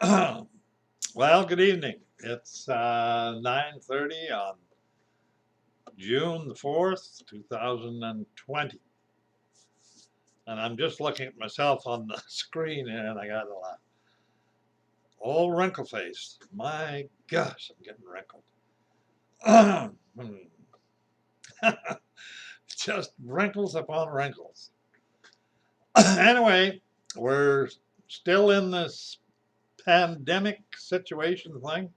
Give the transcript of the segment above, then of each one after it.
Well, good evening. It's 9:30 on June the 4th, 2020. And I'm just looking at myself on the screen and I got a old wrinkle face. My gosh, I'm getting wrinkled. Just wrinkles upon wrinkles. Anyway, we're still in this pandemic situation thing.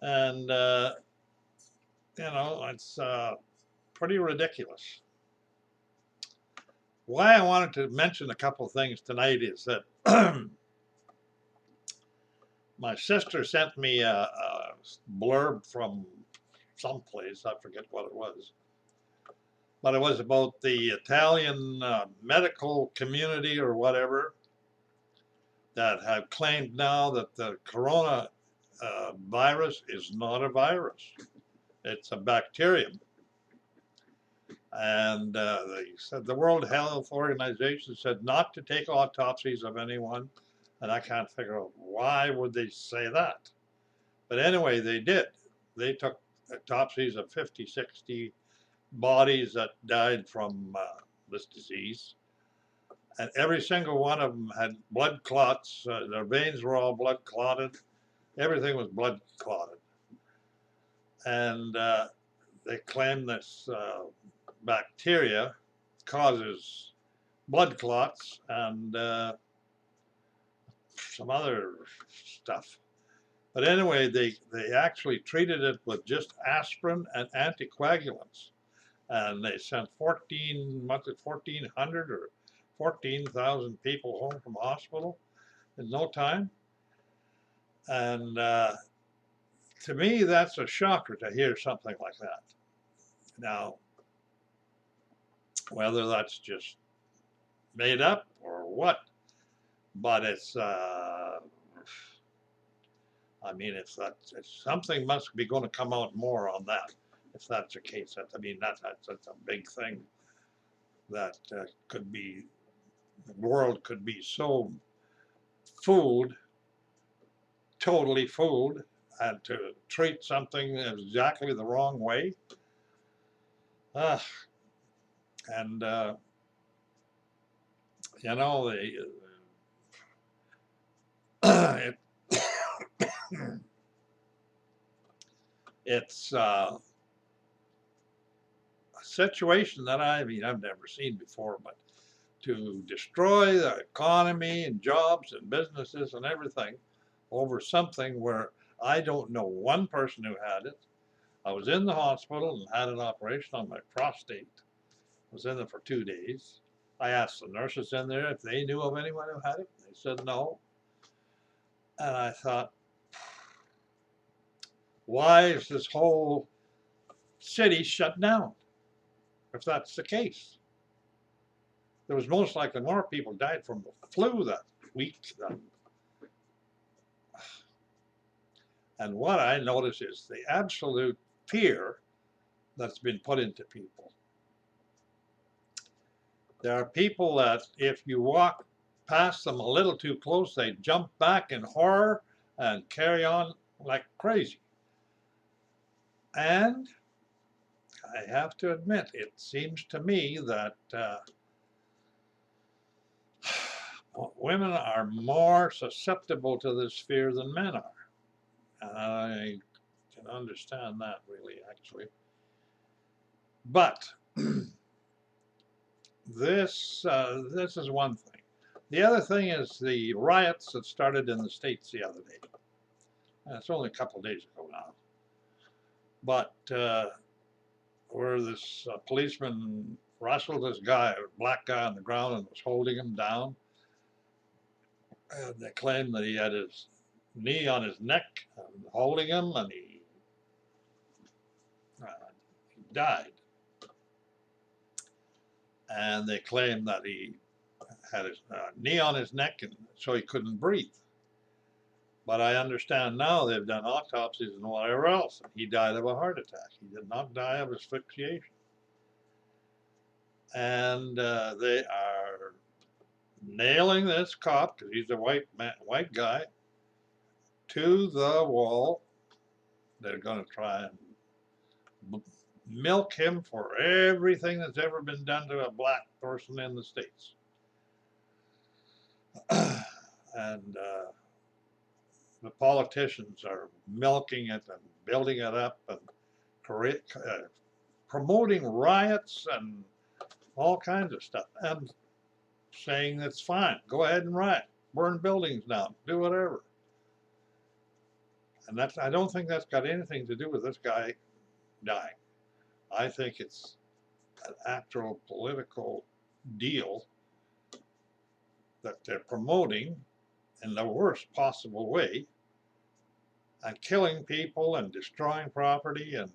And, it's pretty ridiculous. Why I wanted to mention a couple of things tonight is that my sister sent me a blurb from someplace, I forget what it was, but it was about the Italian medical community or whatever that have claimed now that the corona virus is not a virus, it's a bacterium. And they said the World Health Organization said not to take autopsies of anyone, and I can't figure out why would they say that. But anyway, they did. They took autopsies of 50, 60 bodies that died from this disease, and every single one of them had blood clots. Their veins were all blood clotted. Everything was blood clotted, and they claim this bacteria causes blood clots and some other stuff. But anyway, they actually treated it with just aspirin and anticoagulants. And they sent 1,400 or 14,000 people home from hospital in no time. And to me, that's a shocker to hear something like that. Now, whether that's just made up or what, but it's if something must be going to come out more on that. If that's the case, that's a big thing that could be, the world could be so fooled, totally fooled, and to treat something exactly the wrong way. Uh, and, you know, it, it's a situation that I've never seen before, but to destroy the economy and jobs and businesses and everything over something where I don't know one person who had it. I was in the hospital and had an operation on my prostate. I was in there for 2 days. I asked the nurses in there if they knew of anyone who had it. They said no. And I thought, why is this whole city shut down if that's the case? There was most likely more people died from the flu that week than. And what I notice is the absolute fear that's been put into people. There are people that if you walk past them a little too close, they jump back in horror and carry on like crazy. And I have to admit, it seems to me that women are more susceptible to this fear than men are. And I can understand that really, actually. But this is one thing. The other thing is the riots that started in the States the other day. And it's only a couple of days ago now. But where this policeman wrestled this guy, a black guy, on the ground and was holding him down. And they claimed that he had his knee on his neck and holding him, and he died. And they claimed that he had his knee on his neck, and so he couldn't breathe. But I understand now they've done autopsies and whatever else, and he died of a heart attack. He did not die of asphyxiation. And they are nailing this cop because he's a white guy, to the wall. They're going to try and milk him for everything that's ever been done to a black person in the States. And the politicians are milking it and building it up and promoting riots and all kinds of stuff, and saying it's fine, go ahead and riot, burn buildings down, do whatever. And that's, I don't think that's got anything to do with this guy dying. I think it's an actual political deal that they're promoting in the worst possible way, and killing people and destroying property, and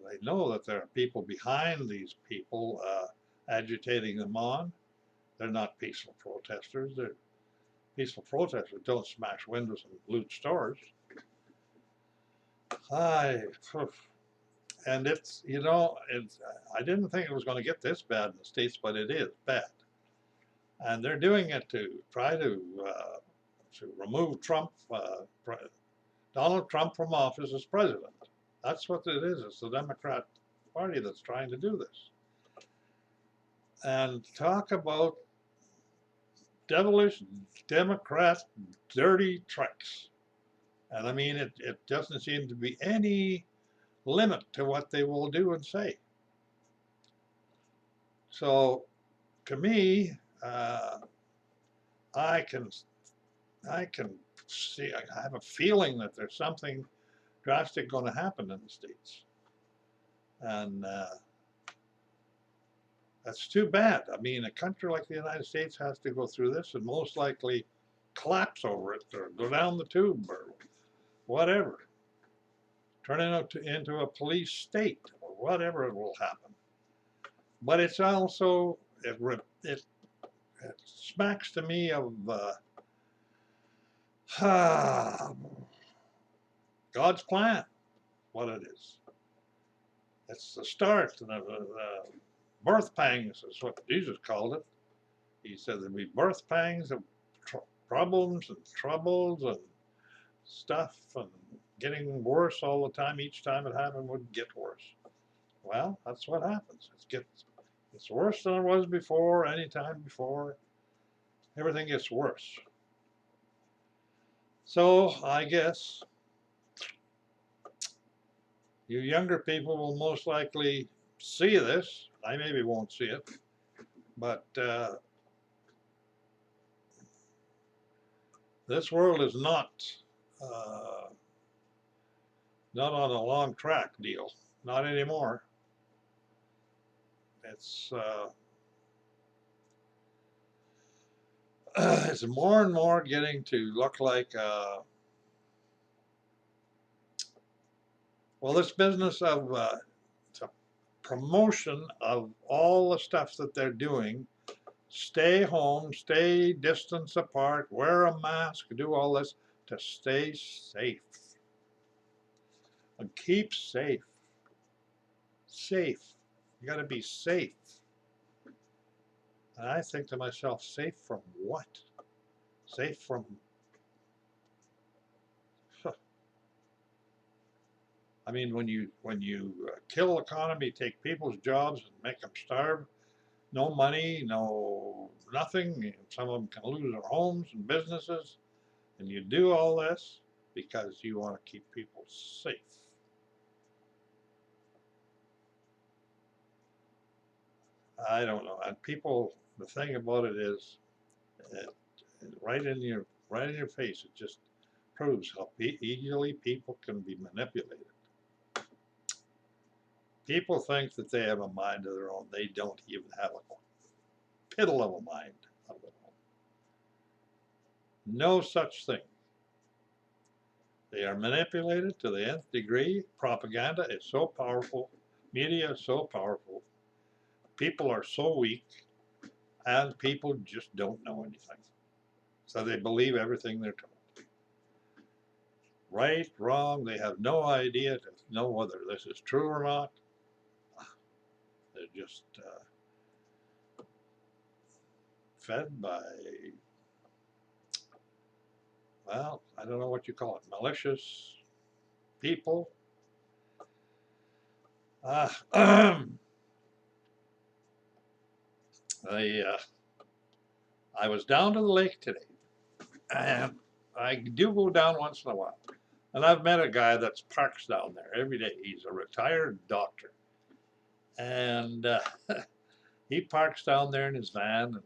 they know that there are people behind these people agitating them on. They're not peaceful protesters. They're peaceful protesters don't smash windows and loot stores. And it's, you know, I didn't think it was going to get this bad in the States, but it is bad. And they're doing it to try to remove Trump, Donald Trump from office as president. That's what it is. It's the Democrat Party that's trying to do this. And talk about devilish Democrat dirty tricks. And I mean, it doesn't seem to be any limit to what they will do and say. So, to me, I can see, I have a feeling that there's something drastic going to happen in the States. And that's too bad. I mean, a country like the United States has to go through this and most likely collapse over it or go down the tube or whatever. Turn it into a police state or whatever it will happen. But it's also, it smacks to me of God's plan, what it is. It's the start of the birth pangs, is what Jesus called it. He said there'd be birth pangs of problems and troubles and stuff, and getting worse all the time. Each time it happened would get worse. Well, that's what happens. It's worse than it was before, any time before. Everything gets worse. So I guess you younger people will most likely see this. I maybe won't see it, but this world is not on a long track deal. Not anymore. It's it's more and more getting to look like well, this business of promotion of all the stuff that they're doing. Stay home, stay distance apart, wear a mask, do all this to stay safe. And keep safe. Safe. You got to be safe. And I think to myself, safe from what? Safe from... I mean, when you kill the economy, take people's jobs and make them starve, no money, no nothing. Some of them can lose their homes and businesses. And you do all this because you want to keep people safe. I don't know. And people, the thing about it is, right in your face, it just proves how easily people can be manipulated. People think that they have a mind of their own. They don't even have a piddle of a mind of their own. No such thing. They are manipulated to the nth degree. Propaganda is so powerful. Media is so powerful. People are so weak, and people just don't know anything. So they believe everything they're told. Right, wrong, they have no idea to know whether this is true or not. They're just fed by, well, I don't know what you call it, malicious people. Uh, I, I was down to the lake today, and I do go down once in a while. And I've met a guy that's parks down there every day. He's a retired doctor. And he parks down there in his van and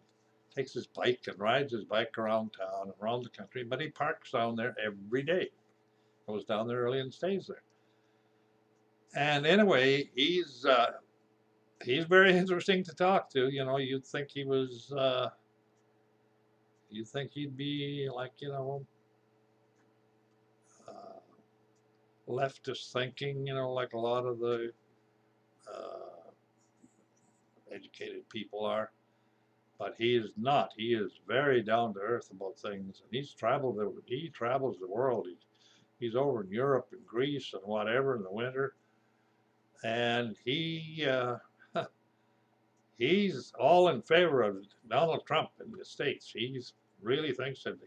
takes his bike and rides his bike around town and around the country. But he parks down there every day. Goes down there early and stays there. And anyway, he's very interesting to talk to. You know, you'd think he was, you'd think he'd be like, uh, leftist thinking, like a lot of the uh, educated people are. But he is not. He is very down to earth about things, and he travels the world. He's over in Europe and Greece and whatever in the winter, and he's all in favor of Donald Trump in the States. He's really thinks that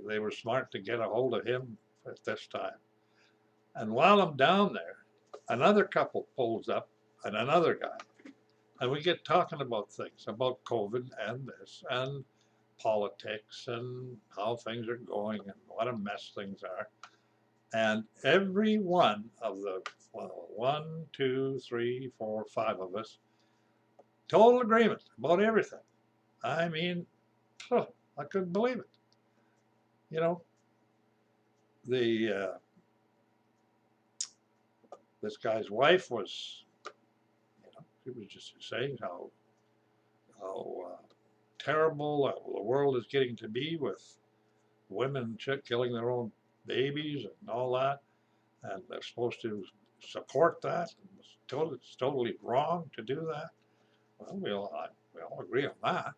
they were smart to get a hold of him at this time. And while I'm down there, another couple pulls up and another guy. And we get talking about things, about COVID and this and politics and how things are going and what a mess things are. And every one of the, well, 1, 2, 3, 4, 5 of us, total agreement about everything. I mean, I couldn't believe it. You know, the this guy's wife was, she was just saying how terrible the world is getting to be with women killing their own babies and all that, and they're supposed to support that. It's totally wrong to do that. Well, we all agree on that.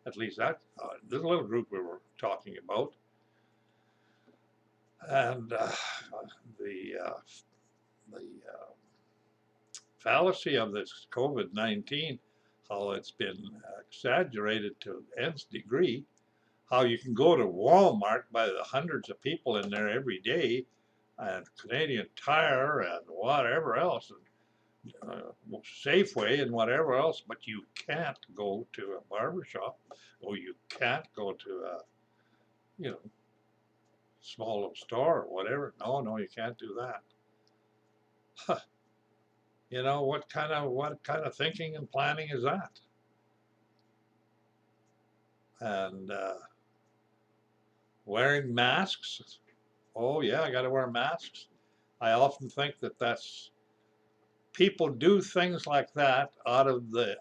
At least that this little group we were talking about, and the fallacy of this COVID-19, how it's been exaggerated to nth degree. How you can go to Walmart by the hundreds of people in there every day, and Canadian Tire and whatever else, and Safeway and whatever else, but you can't go to a barber shop, or you can't go to a, small little store or whatever. No, you can't do that. Huh. What kind of thinking and planning is that? And wearing masks. Oh yeah, I got to wear masks. I often think that's people do things like that out of a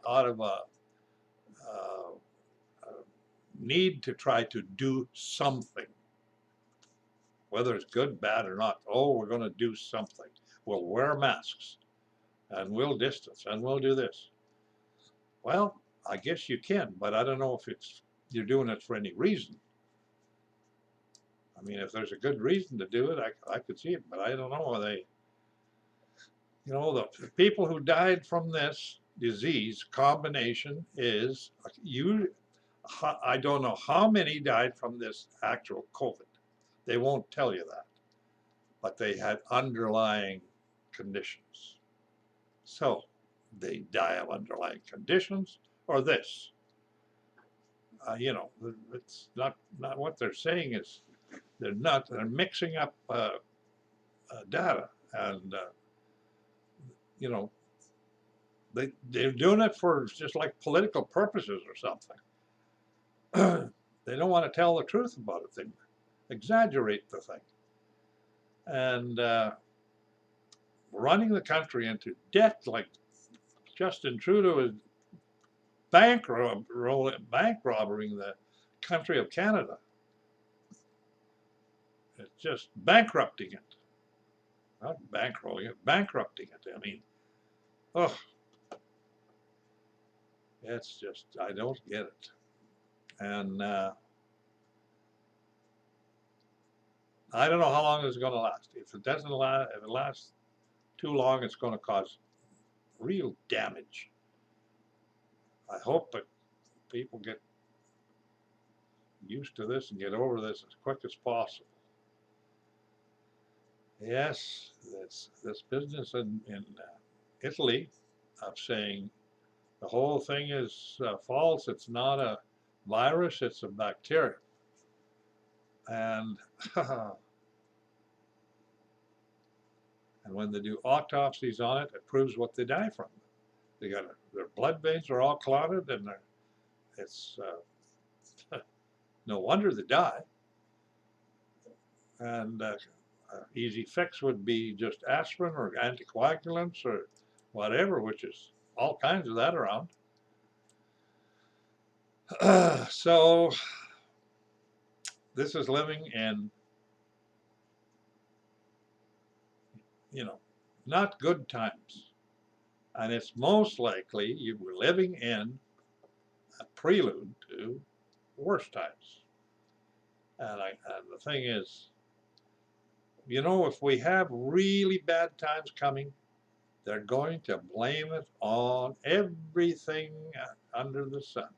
need to try to do something, whether it's good, bad, or not. Oh, we're going to do something. We'll wear masks, and we'll distance, and we'll do this. Well, I guess you can, but I don't know if you're doing it for any reason. I mean, if there's a good reason to do it, I could see it, but I don't know. The people who died from this disease combination is I don't know how many died from this actual COVID. They won't tell you that, but they had underlying conditions. So they die of underlying conditions or this. It's not what they're saying is they're mixing up data, and you know they're doing it for just like political purposes or something. They don't want to tell the truth about it. They exaggerate the thing, and running the country into debt like Justin Trudeau is bank robbing the country of Canada. It's just bankrupting it. Not bankrolling it, bankrupting it. I mean, oh, it's just, I don't get it. And I don't know how long it's going to last. If it doesn't last, if it lasts too long, it's going to cause real damage. I hope that people get used to this and get over this as quick as possible. Yes, this business in Italy of saying the whole thing is false. It's not a virus, it's a bacterium. And and when they do autopsies on it, it proves what they die from. They got their blood veins are all clotted, and it's no wonder they die. And easy fix would be just aspirin or anticoagulants or whatever, which is all kinds of that around. So this is living in, not good times. And it's most likely you were living in a prelude to worse times. And the thing is, if we have really bad times coming, they're going to blame it on everything under the sun.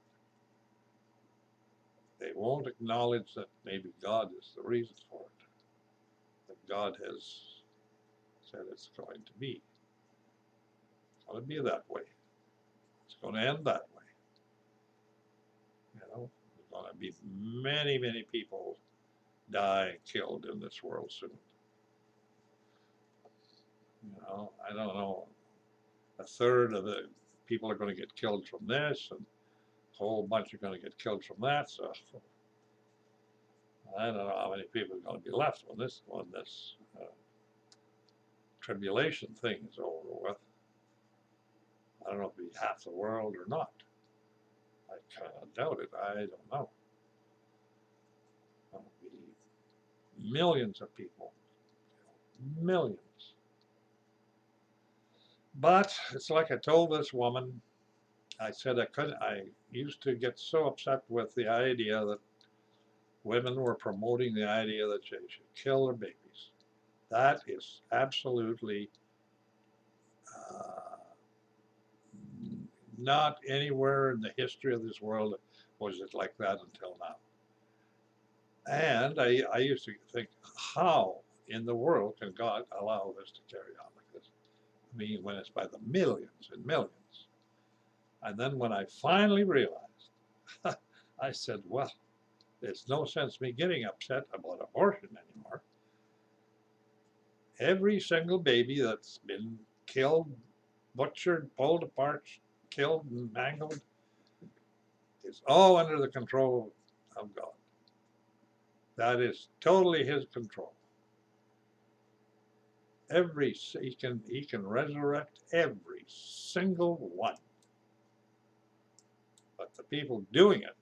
They won't acknowledge that maybe God is the reason for it, that God has said it's going to be. It's going to be that way. It's going to end that way. There's going to be many, many people die and killed in this world soon. I don't know. A third of the people are going to get killed from this, and a whole bunch are going to get killed from that. So I don't know how many people are going to be left when this tribulation thing is over with. I don't know if it'll be half the world or not. I kind of doubt it. I don't know. It'll be millions of people. Millions. But it's like I told this woman, I said I used to get so upset with the idea that women were promoting the idea that they should kill their babies. That is absolutely not anywhere in the history of this world was it like that until now. And I used to think, how in the world can God allow this to carry on like this? I mean, when it's by the millions and millions. And then when I finally realized, I said, well, there's no sense me getting upset about abortion anymore. Every single baby that's been killed, butchered, pulled apart, killed and mangled is all under the control of God. That is totally his control. He can resurrect every single one. But the people doing it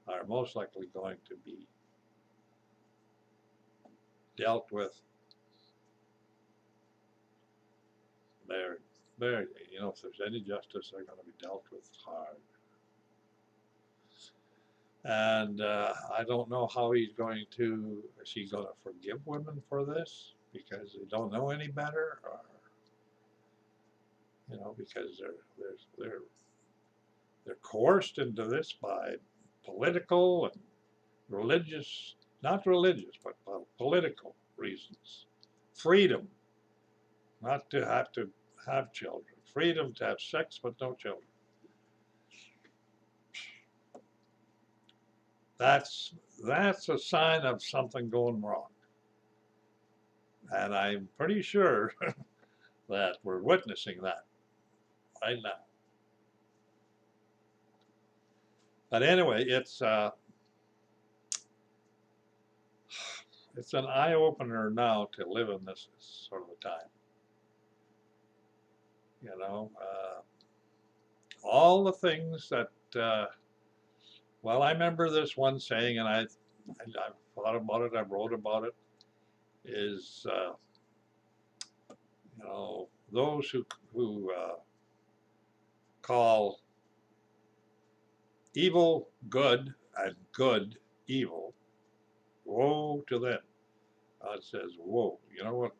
are most likely going to be dealt with. If there's any justice, they're going to be dealt with hard. And I don't know how is he going to forgive women for this because they don't know any better, or because they're coerced into this by political and religious, not religious, but political reasons. Freedom, not to have children. Freedom to have sex, but no children. That's a sign of something going wrong. And I'm pretty sure that we're witnessing that right now. But anyway, it's an eye-opener now to live in this sort of a time. All the things that, I remember this one saying, and I thought about it, I wrote about it, is, those who call evil good and good evil, woe to them. God says, woe. You know what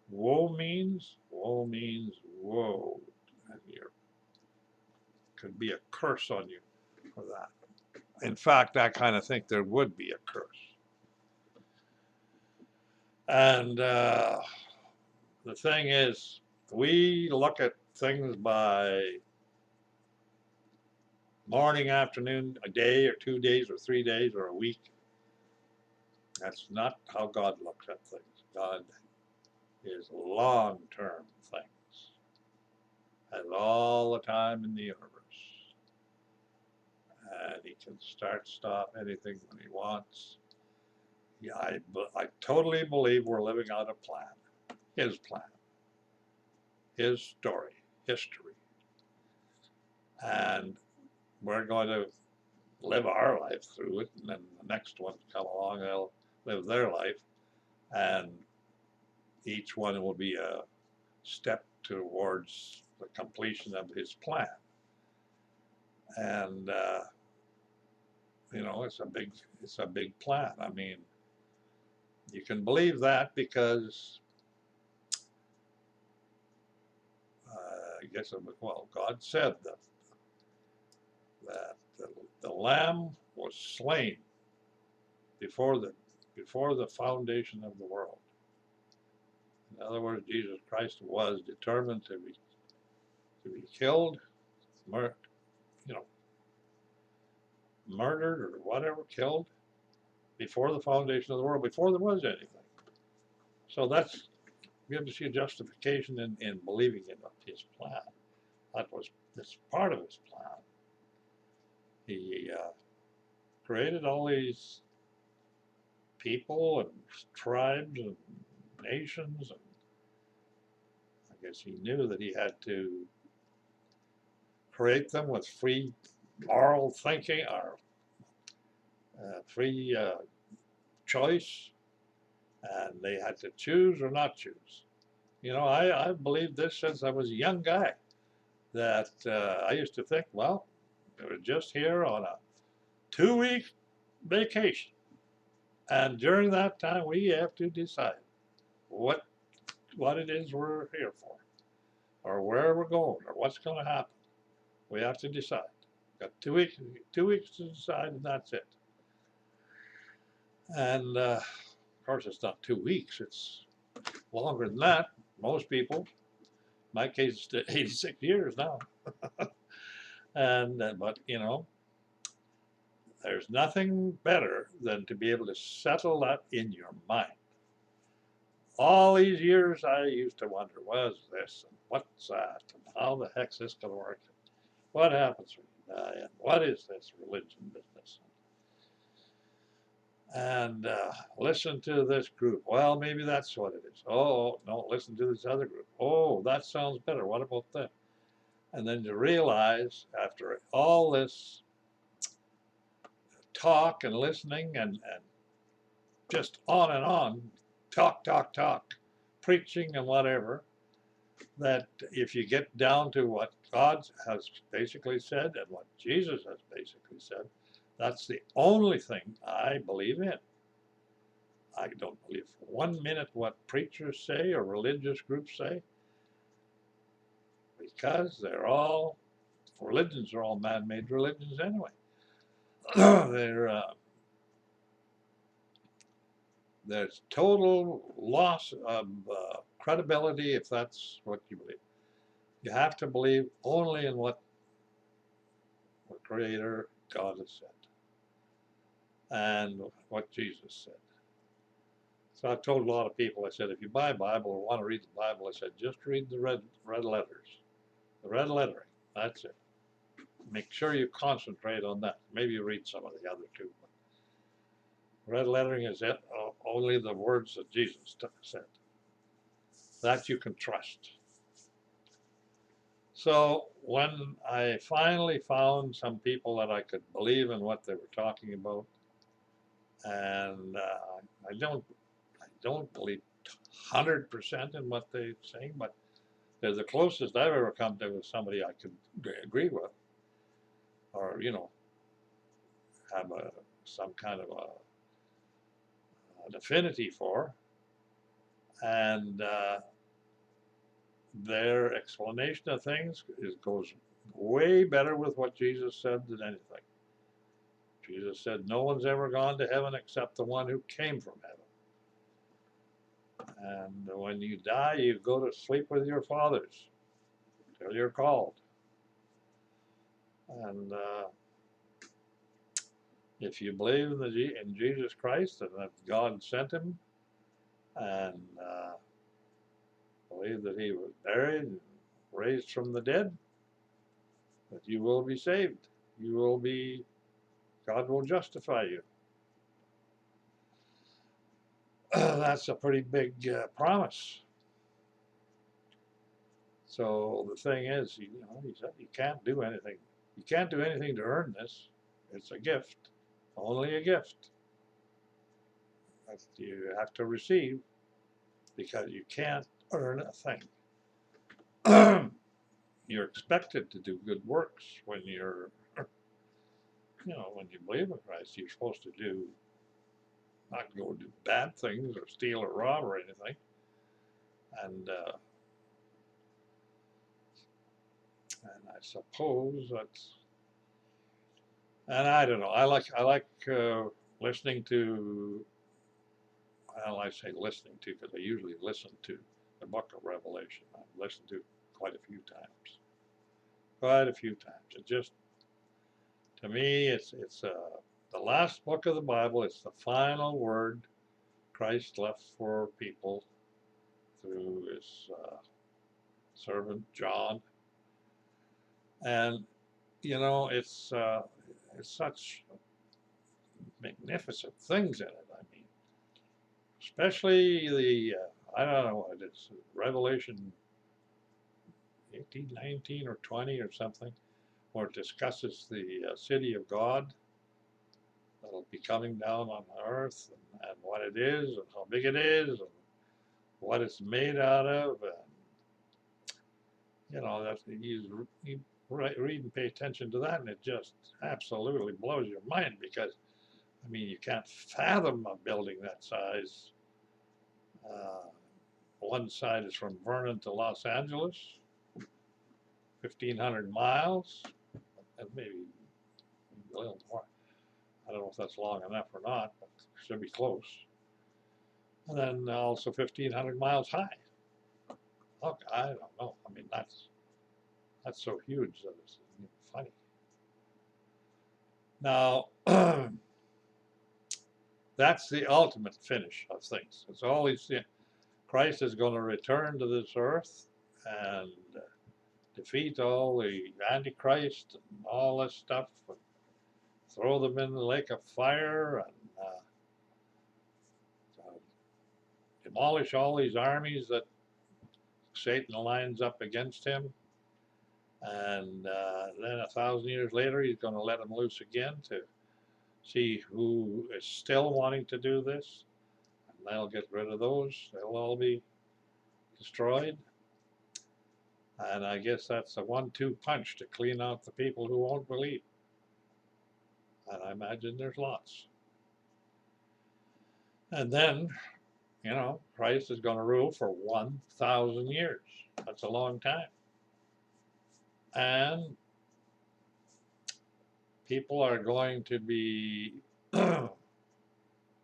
woe means? Woe means woe. And could be a curse on you for that. in fact, I kind of think there would be a curse. And the thing is, we look at things by morning, afternoon, a day or 2 days or 3 days or a week. That's not how God looks at things. God is long-term things, has all the time in the universe. And he can start, stop anything when he wants. Yeah, I totally believe we're living out a plan, his story, history. And we're going to live our life through it, and then the next ones come along, they'll live their life, and each one will be a step towards the completion of his plan. And you know, it's a big plan. I mean, you can believe that because I guess well, God said that the lamb was slain before the foundation of the world. In other words, Jesus Christ was determined to be killed, you know, murdered or whatever, killed before the foundation of the world, before there was anything. So that's gives you justification in believing in his plan. That's part of his plan. He created all these people and tribes and nations, and I guess he knew that he had to create them with free moral thinking or free choice, and they had to choose or not choose. You know, I've believed this since I was a young guy, that I used to think, well, we're just here on a 2-week vacation, and during that time we have to decide what it is we're here for, or where we're going, or what's going to happen. We have to decide. Got 2 weeks to decide, and that's it. And of course, it's not 2 weeks. It's longer than that. Most people, my case, it's 86 years now. And but you know, there's nothing better than to be able to settle that in your mind. All these years, I used to wonder, what is this, and what's that, and how the heck's this going to work? What happens when you die, and what is this religion business? And listen to this group. Well, maybe that's what it is. Oh, no, listen to this other group. Oh, that sounds better. What about them? And then to realize, after all this talk and listening and just on and on, talk, preaching and whatever, that if you get down to what God has basically said and what Jesus has basically said, that's the only thing I believe in. I don't believe for 1 minute what preachers say or religious groups say, because religions are all man-made religions anyway. There's total loss of credibility if that's what you believe. You have to believe only in what the Creator God has said and what Jesus said. So I've told a lot of people, I said, if you buy a Bible or want to read the Bible, I said, just read the red letters, the red lettering. That's it. Make sure you concentrate on that. Maybe you read some of the other two. But red lettering is it, only the words that Jesus said. That you can trust. So when I finally found some people that I could believe in what they were talking about, and I don't believe 100% in what they're saying, but they're the closest I've ever come to with somebody I could agree with, or have some kind of an affinity for, and their explanation of things goes way better with what Jesus said than anything. Jesus said, no one's ever gone to heaven except the one who came from heaven. And when you die, you go to sleep with your fathers till you're called. And if you believe in Jesus Christ and that God sent him, and believe that he was buried and raised from the dead, that you will be saved. You will be, God will justify you. That's a pretty big promise. So the thing is, he said you can't do anything. You can't do anything to earn this. It's a gift, only a gift that you have to receive, because you can't earn a thing. You're expected to do good works when you're, when you believe in Christ. You're supposed to not go do bad things or steal or rob or anything. And I suppose that's, and I don't know. I like listening to. Well, I say listening to because I usually listen to the Book of Revelation. I've listened to it quite a few times. Quite a few times. It just, to me, it's the last book of the Bible. It's the final word Christ left for people through his servant John. And it's such magnificent things in it. I mean, especially the I don't know what it is, Revelation 18, 19, or 20 or something, where it discusses the city of God that'll be coming down on earth, and what it is, and how big it is, and what it's made out of, and that's you read and pay attention to that, and it just absolutely blows your mind, because I mean, you can't fathom a building that size. One side is from Vernon to Los Angeles, 1,500 miles, and maybe a little more. I don't know if that's long enough or not, but it should be close. And then also 1,500 miles high. Look, I don't know. I mean, that's so huge that it's even funny. Now, that's the ultimate finish of things. It's all these things. Christ is going to return to this earth and defeat all the Antichrist and all this stuff, and throw them in the lake of fire, and demolish all these armies that Satan lines up against him. And then 1,000 years later, he's going to let them loose again to see who is still wanting to do this. And they'll get rid of those. They'll all be destroyed. And I guess that's a 1-2 punch to clean out the people who won't believe. And I imagine there's lots. And then, Christ is going to rule for 1,000 years. That's a long time. And people are going to be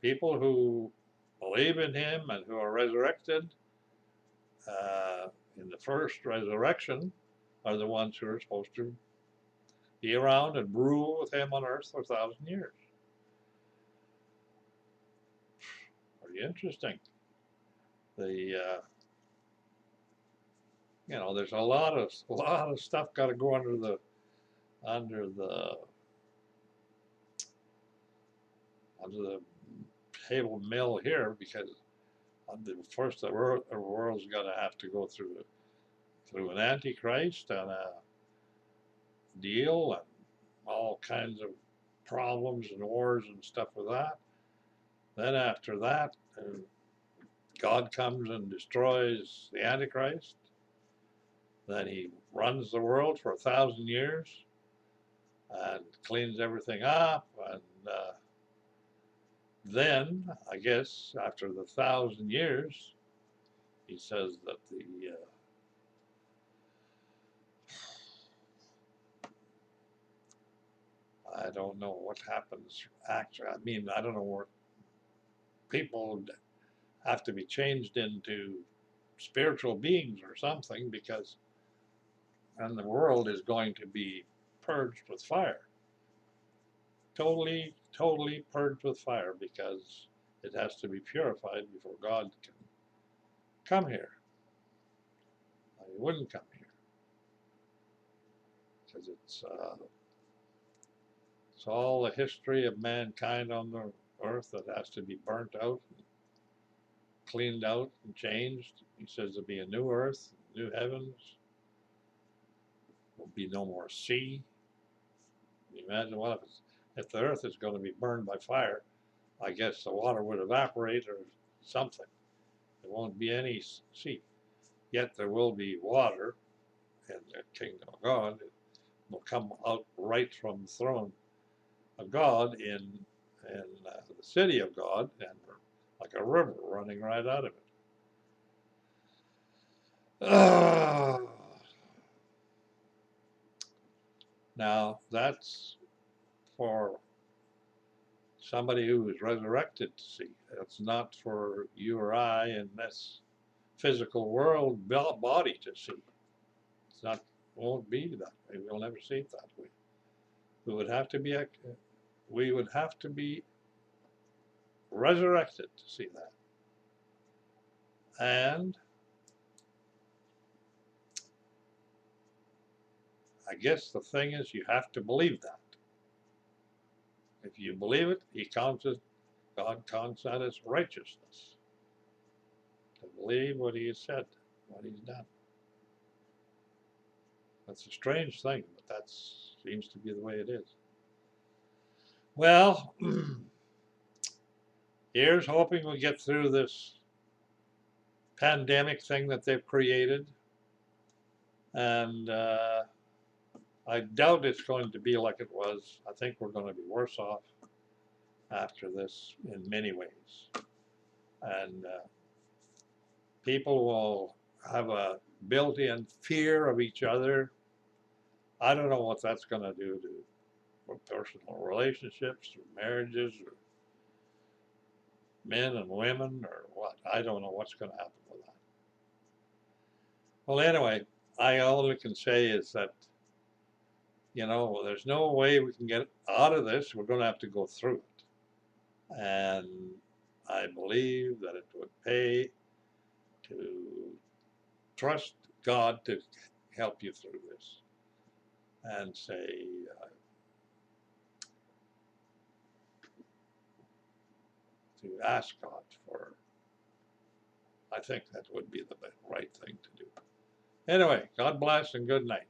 people who believe in him and who are resurrected in the first resurrection are the ones who are supposed to be around and rule with him on earth for 1,000 years. Pretty interesting. There's a lot of stuff got to go under the table mill here, because first the world's going to have to go through an Antichrist and a deal and all kinds of problems and wars and stuff with that. Then after that, God comes and destroys the Antichrist. Then he runs the world for 1,000 years and cleans everything up. And then, I guess, after the 1,000 years, he says that I don't know what happens actually. I mean, I don't know where people have to be changed into spiritual beings or something because and the world is going to be purged with fire. Totally, totally purged with fire because it has to be purified before God can come here. He wouldn't come here because it's all the history of mankind on the earth that has to be burnt out, and cleaned out, and changed. He says there'll be a new earth, new heavens. There'll be no more sea. Can you imagine what if the earth is going to be burned by fire? I guess the water would evaporate or something. There won't be any sea. Yet there will be water in the kingdom of God. It will come out right from the throne of God in the city of God, and like a river running right out of it. Now that's for somebody who is resurrected to see. It's not for you or I in this physical world body to see. It's not, won't be that way. We'll never see it that way. We would have to be, resurrected to see that. And I guess the thing is, you have to believe that. If you believe it, God counts that as righteousness. To believe what He has said, what He's done. That's a strange thing, but that seems to be the way it is. Well, here's hoping we'll get through this pandemic thing that they've created. And I doubt it's going to be like it was. I think we're going to be worse off after this in many ways. And people will have a built-in fear of each other. I don't know what that's going to do for personal relationships or marriages or men and women or what. I don't know what's going to happen with that. Well, anyway, all I can say is that, there's no way we can get out of this. We're going to have to go through it. And I believe that it would pay to trust God to help you through this and say, to ask God for, I think that would be the right thing to do. Anyway, God bless and good night.